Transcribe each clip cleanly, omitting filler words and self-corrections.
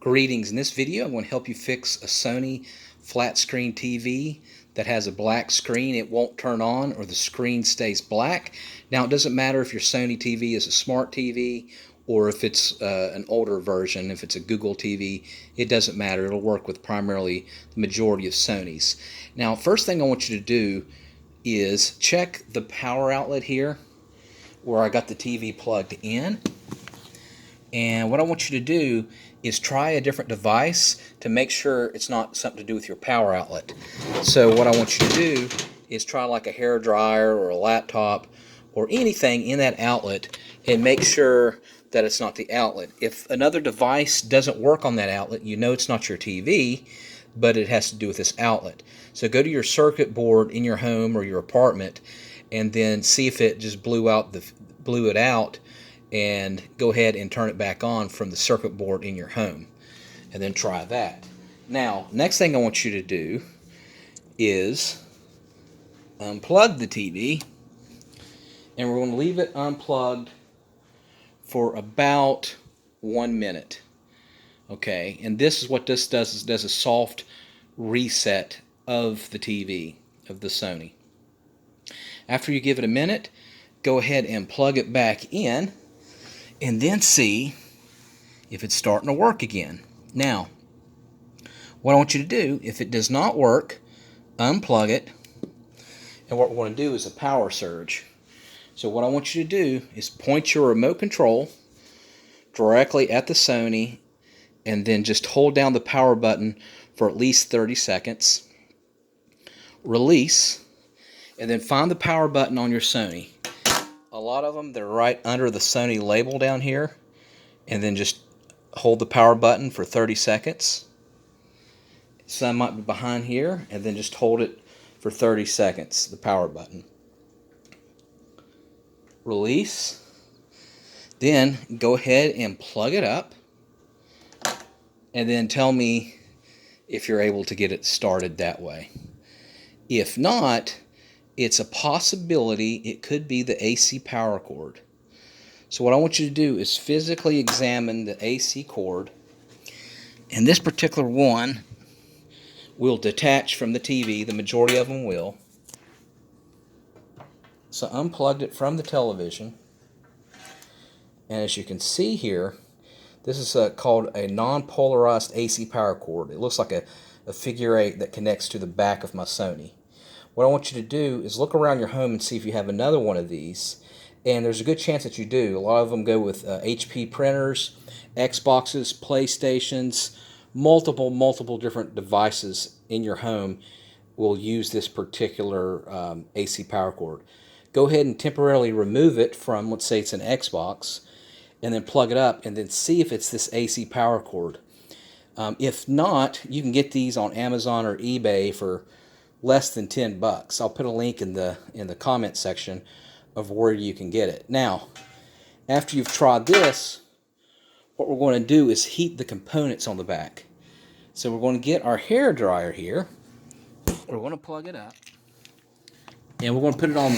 Greetings. In this video I'm going to help you fix a Sony flat screen TV that has a black screen. It won't turn on or the screen stays black. Now it doesn't matter if your Sony TV is a smart TV or if it's an older version, if it's a Google TV, it doesn't matter. It'll work with primarily the majority of Sonys. Now first thing I want you to do is check the power outlet here where I got the TV plugged in. And what I want you to do is try a different device to make sure it's not something to do with your power outlet. So what I want you to do is try like a hair dryer or a laptop or anything in that outlet and make sure that it's not the outlet. If another device doesn't work on that outlet, you know it's not your TV, but it has to do with this outlet. So go to your circuit board in your home or your apartment and then see if it just blew it out, and go ahead and turn it back on from the circuit board in your home, and then try that. Now, next thing I want you to do is unplug the TV, and we're going to leave it unplugged for about 1 minute. Okay, and this is what this does, is does a soft reset of the TV, of the Sony. After you give it a minute, go ahead and plug it back in and then see if it's starting to work again. Now, what I want you to do, if it does not work, unplug it, and what we're going to do is a power surge. So what I want you to do is point your remote control directly at the Sony and then just hold down the power button for at least 30 seconds. Release, and then find the power button on your Sony. A lot of them, they're right under the Sony label down here, and then just hold the power button for 30 seconds. Some might be behind here, and then just hold it for 30 seconds, the power button. Release. Then go ahead and plug it up, and then tell me if you're able to get it started that way. If not, it's a possibility it could be the AC power cord. So what I want you to do is physically examine the AC cord, and this particular one will detach from the TV. The majority of them will. So unplugged it from the television, and as you can see here, this is called a non-polarized AC power cord. It looks like a figure 8 that connects to the back of my Sony. What I want you to do is look around your home and see if you have another one of these, and there's a good chance that you do. A lot of them go with HP printers, Xboxes, PlayStations, multiple different devices in your home will use this particular AC power cord. Go ahead and temporarily remove it from, let's say it's an Xbox, and then plug it up and then see if it's this AC power cord. If not, you can get these on Amazon or eBay for less than $10. I'll put a link in the comment section of where you can get it. Now, after you've tried this, what we're going to do is heat the components on the back. So we're going to get our hair dryer here. We're going to plug it up, and we're going to put it on.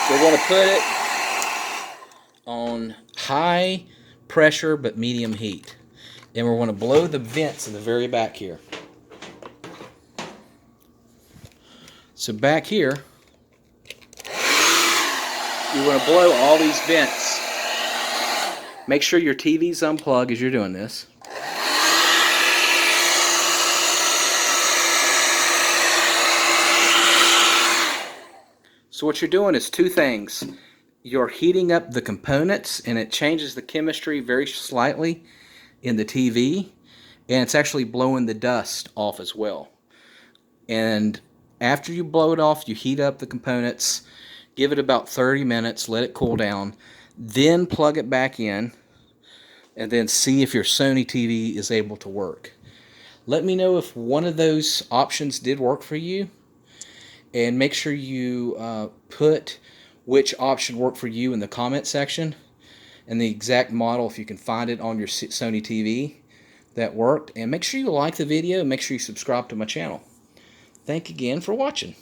We're going to put it on high pressure but medium heat, and we're going to blow the vents in the very back here. So back here, you want to blow all these vents. Make sure your TV's unplugged as you're doing this. So what you're doing is two things. You're heating up the components, and it changes the chemistry very slightly in the TV, and it's actually blowing the dust off as well. And after you blow it off, you heat up the components, give it about 30 minutes, let it cool down, then plug it back in, and then see if your Sony TV is able to work. Let me know if one of those options did work for you, and make sure you put which option worked for you in the comment section, and the exact model, if you can find it on your Sony TV that worked. And make sure you like the video, and make sure you subscribe to my channel. Thank you again for watching.